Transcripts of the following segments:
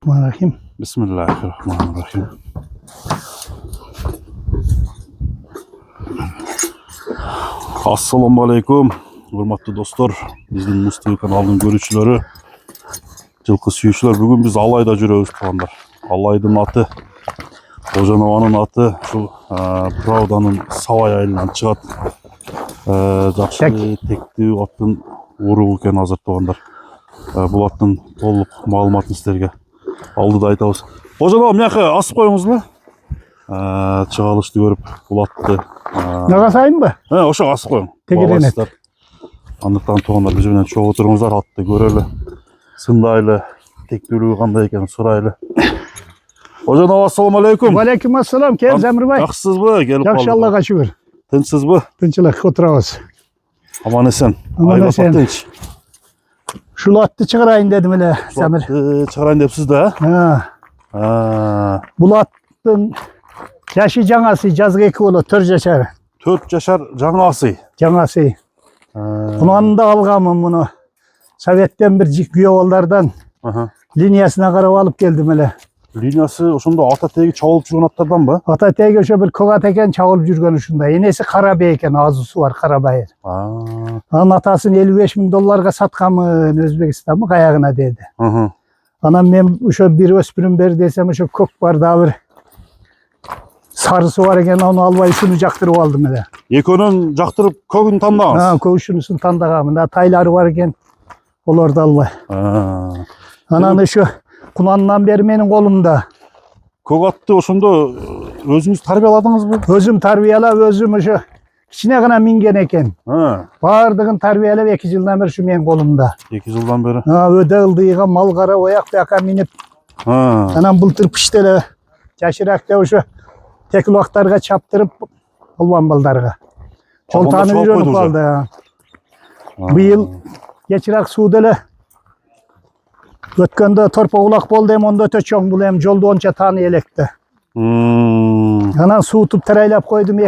Bismillahirrahmanirrahim. Bismillahirrahmanirrahim. Assalamu alaikum. Hurmatlı dostlar, bizden Mustafa kanalının görüşçüleri, жылқы сүйүүчүлөр, бүгүн биз Алайда жүрөбүз туугандар. Алайдын аты, Ожонованын аты ушул Правданын Сабай айылынан чыгат. Жакшы тектүү аттын уругу экен азыр туугандар. Бул аттын толук маалыматын силерге алдыда айтабыз. Ожонова, мынакы асып коюңузбу. Чыгалышты көрүп, бул атты Наға сайын ба? ошо асып коюң. Тегеренет. Андыктан туугандар биз менен чогуу туруңуздар, атты көрөлү. Сындайлы, тектүүлүгү кандай экенин сурайлы. Ожонова, ассаламу алейкум. Алейкум ассалам, кел Замирбай. Жакшысызбы? Келип калдык. Жакшы, Аллага шүгүр. Тынчсызбы? Тынчылык, отурабыз. Аман эсен. Аман эсен. Тынч. Ушул атты чыгарайын дедим эле, Замир. Чыгарайын депсиз да? Бул аттын жашы жаңасы, жазгы 2 болот, 4 жашар. 4 жашар жаңасы. Жаңасы. Мунун да алганмын муну. Советтен бир күйөөбалдардан линиясына карап алып келдим эле. Линиясы ошондо ата теги чабылып жүргөн аттарданбы? Ата теги ошо бир когат экен, чабылып жүргөн ушундай. Энеси Карабай экен, азусу бар Карабай. Анын атасын $55.000 сатканмын, Өзбекстанмы каягына деди. Анан мен ошо бир өспүрүм бер десем, ошо көк бар да бир сарысы бар экен, аны албай ушуну жактырып алдым эле. Экөөнүн жактырып көгүн тандагансыз? Көкүшүнүсүн тандаганмын да, тайлары бар экен. Олорду албай. Анан ошо кунандан бери менин колумда. Көк атты ошондо өзүңүз тарбияладыңызбы? Өзүм тарбиялап, өзүм ошо кичине гана минген экен. Бардыгын тарбиялап 2 жылдан бери ушу менин колумда. 2 жылдан бери. Өдө ылдыйга мал кара ояк бияка минип. Анан былтыр пиштеле жашыракта ошо теклуактарга чаптырып албан балдарга. Жолтаны үйрөнүп калды. Быйыл кечирак сууда эле өткөндө торпокулак болду, эми ондо өтө чоң, бул эми жолду онча тааны электи. Анан суутуп тарайлап койдум,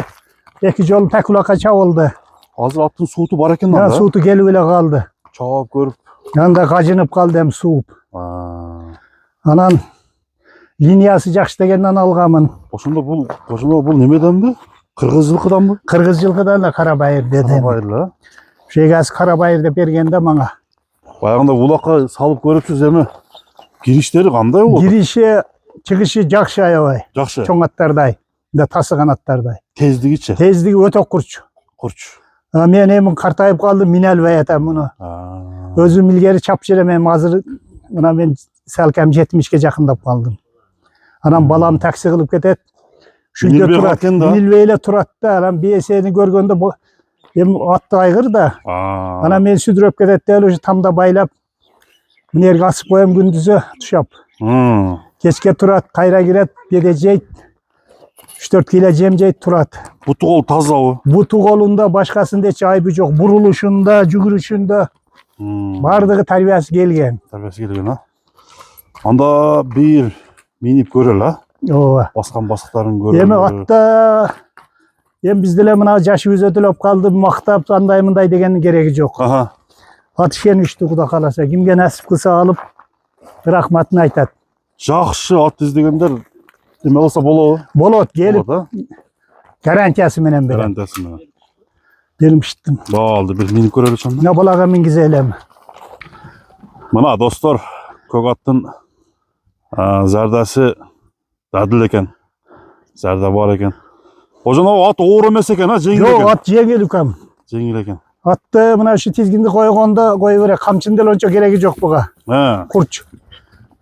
2 жол такулакка чабылды. Азыр аттын сууту бар экен да? Сууту келип эле калды. Чабап көрүп. Анда кажынып калды эми сууп. Анан линиясы жакшы дегенден алганмын. Ошондо бул немеденби? Кыргыз жылкыданбы? Кыргыз жылкыдан да Карабайыр деди. Карабайыр. Шегас Карабайыр деп бергенде мага. Баягында улакка салып көрүпсүз, эми кириштери кандай болот? Кириши, чыгышы жакшы аябай. Жакшы. Чоң аттардай, да тасыган аттардай. Тездигичи? Тездиги өтө курч. Мен эми картайып калдым, мине албай атам муну. Өзүм илгери чапчы элем, эми азыр мына мен салкам 70ке жакындап калдым. Анан балам такси кылып кетет. Шүйдө турат, билбей эле турат да, анан биесени көргөндө эми атты айгыр да. Анан мен сүдүрөп кетет деп ошо тамда байлап, мынерге асып коем күндүзү тушап. Кечке турат, кайра кирет, беде жейт. 3-4 кило жем жейт, турат. Буту кол тазабы? Буту колунда башкасында эч айбы жок. Бурулушунда, жүгүрүшүндө бардыгы тарбиясы келген. Тарбиясы келген, а? Анда бир минип көрөлү, а? Ооба. Баскан басыктарын көрөлү. Эми атта биз деле мына жашыбыз өтөлөп калды, мактап андай мындай дегенин кереги жок. Ат ишеничти, Кудай кааласа, кимге насип кылса алып рахматын айтат. Жакшы ат издегендер эме болсо болобу? Болот, келип гарантиясы менен берет. Гарантиясы менен. Белимиштим. Болду, бир минип көрөлү чоң. Мына балага мингизе элем. Мына достор, көк аттын зардасы дадыл экен. Зарда бар экен. Ожонова, ат оор эмес экен, жеңил экен. Жок, ат жеңил укам. Жеңил экен. Атты мына ушу тизгинди койгондо кое бере, камчын деле ончо кереги жок буга. Курч.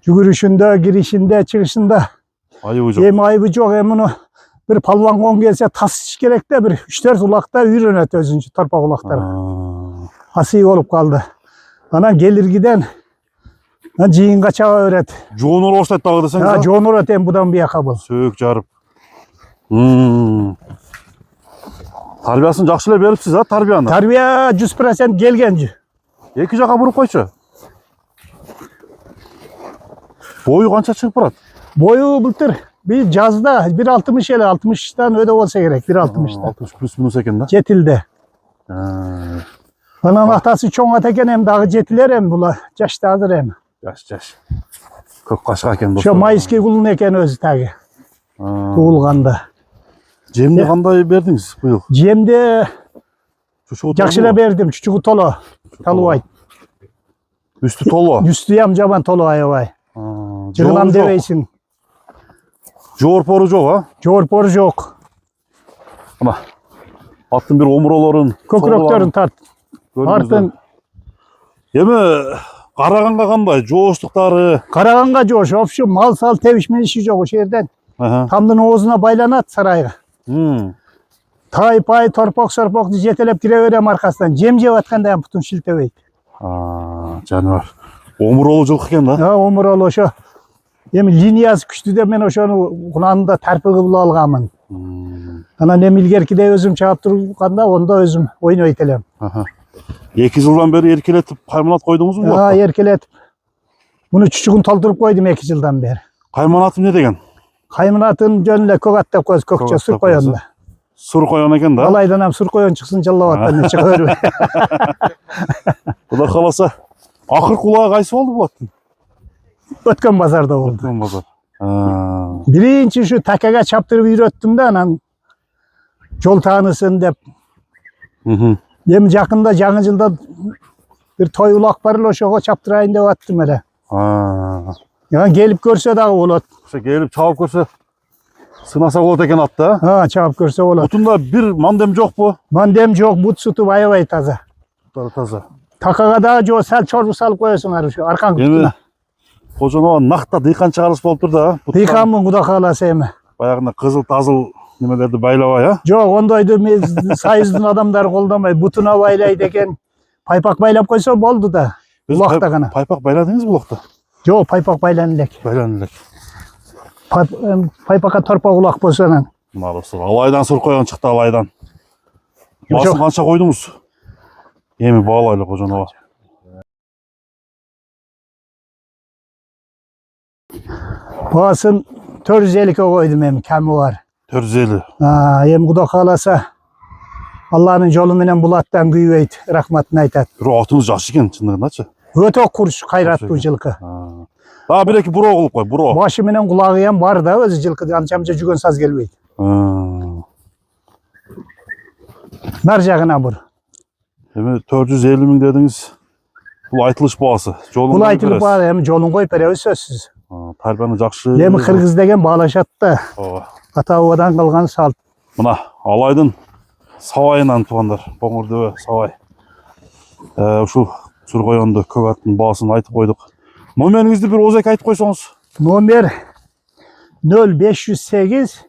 Жүгүрүшүндө, киришинде, чыгышында айыбы жок. Эми айыбы жок, эми муну бир палван кон келсе тасыш керек да, бир 3-4 улакта үйрөнөт өзүнчө торпок улактар. Асый болуп калды. Анан келиргиден жыйынга чаба берет. Жоонор баштайт дагы десеңиз. Жоонор эми будан бияка бул. Сөөк жарып. Тарбиясын жакшы эле берипсиз, а, тарбияны? Тарбия 100% келген. 2 жака буруп койчу. Бою канча чыгып барат? Бою былтыр бир жазда 1.60 эле, 60тан өдө болсо керек, 1.60. 60 плюс экен да? Жетилде. Анан атасы чоң ат экен, эми дагы жетилер, эми була жашта азыр эми. Жаш. Köp kaşık eкен Şu dostlar. Mayıski kulun eken özü tagi. Ha. Tuğulganda. Jemni qanday berdingiz bu yıl? Jemde Çuşu jakşıra berdim. Çuçuğu tolo. Taluvay. Üstü tolu. Üstüyem jaman tolo ayavay. Joğur Jığılam yok. deveysin. Joğur poru yok ha. Joğur yok. Ana. Attın bir omurolorun. Kökröktörün tart. Artın Yeme Qaraganga qanday? Joğuşluqtары. Karaganга joş. Opşu mal sal tevişmen işi yok o şehirden. Aha. Tamdın oğuzuna baylanat sarayga. Tay pay torpok sorpok jetelep gireverem arkasından. Jem jep atkanda putun şiltebeyt. Canvar. Omurolu жылқы eкен da. Ha omurol oşo. Emi liniyası küçtü de men oşonu kulağında terpi kıbıl algamın. Ana nem ilgerkide özüm çağıp turganda onda özüm oyun oytelem. Aha. 2 жылдан beri erkeletip qaymanat koydunuz mu? Ha erkeletip. Bunu çuçuğun toldurup koydum 2 yıldan beri. Qaymanatım ne degen? Kaymanatın jönüle kogatta koz kökçe sur koyanda. Sur koyan eken da. Alaydan hem sur koyan çıksın jallavattan ne çıkıyor. Kuda kalasa. Akır kulağı kaysı oldu bu attın? Ötken bazarda oldu. Ötken bazar. Birinci şu takaga çaptırıp yürüttüm de anan yol tanısın dep. Yem yakında жаңы жылda bir toy ulak barıl o şoğa çaptırayın dep attım hele. Yani gelip görse dağı olat. Gelip çabuk görse sınasa olat eken attı. Ha çabuk görse olat. Butunda bir mandem yok bu. Mandem yok, but sütü vay vay taza. Taza. Takaga da jo sel çorbu salıp koyuyorsun arı şu arkan kutuna. Kocaman nakta dıykan çıkarısı болып тұр da. Dıykanmın kuda kalası emi. Баяғында қызыл тазыл неmelерді байлап ya. Жоқ, ондайды сайыздың адамдары қолдамайды. Бутына байлайды екен. Пайпақ байлап қойса болды да. Бұлақта ғана. Пайпақ байладыңыз бұлақта? Жоқ, пайпақ байланылек. Байланылек. Пайпаққа торпақ ұлақ болсанан. Мына достар, алайдан сұр қойған шықты алайдан. Басын қанша қойдыңыз? Еми бағалайлы қожанова. Басын 450'e koydum emi, kemi var. 450. Emi kuda kalasa Allah'ın yolu menen bulattan güyveyt, rahmatını aytat. Bir atınız жақсы екен, шындығынdaçı. Öte kurş kayratlı жылқы. Daha bir iki buro қылып қой, buro. Başı menen kulağı yem var da özü жылқы, ançamca жүген saz gelmeydi. Nar жағына bur. Emi 450 min dediniz. Bu aytılış bağısı. Бұл айтылып бар, emi жолун koyup beremiz sözsüz. Tarbiyаны жақсы. Emi Kırgız degen bağlaşat da. Ата-бабадан қалған салт. Мына алайдың сауайынан туғандар. Қоңырдөбе сауай. Ушул Сүрқоянды көк аттың бағасын айтып қойдық. Номеріңізді бір озек айтып қойсаңыз. Номер 0508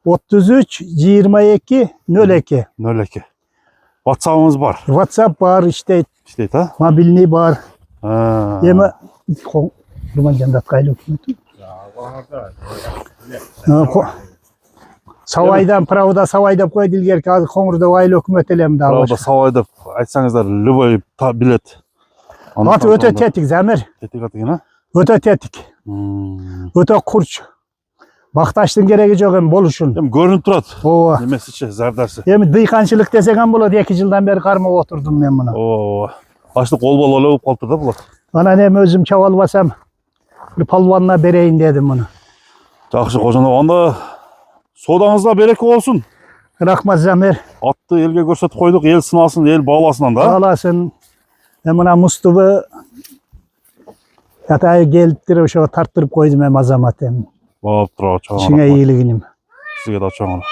33 22 02. 02. WhatsApp'ımız бар. WhatsApp var işte. İşte ha? Mobilni var. Emi Ruman Cendat Kaylı hükümeti. Savaydan, Pravda Savayda koydu ilgili hazır Koңырда Vaylı hükümet elem daha Pravda Savayda айтсаңыздар любой bilet. At öte tetik Zamir. Tetik atın ha? Öte tetik. Öte kurç. Baktaştın gereği yok hem boluşun. Hem görünüp durat. Oo. Nemesiçe zerdersi. Hem dıykançılık desegen buladı 2 yıldan beri karma oturdum ben buna. Oo. Başlık kol bol olup kaldı da bulat. Bana ne özüm çaval basam bir palvanla bereyin dedim bunu. Жақсы Қожанов, анда содаңызда береке болсын. Rahmat Zamir. Atты елге көрсетіп қойдық, ел сынасын, ел бағаласын да. Bağlasın. Ben buna Mustafa yatağı gelip şu tarttırıp koydum hem azamat hem. Bağып тұра, чағана. İşine iyiliğinim. Сізге да чағана.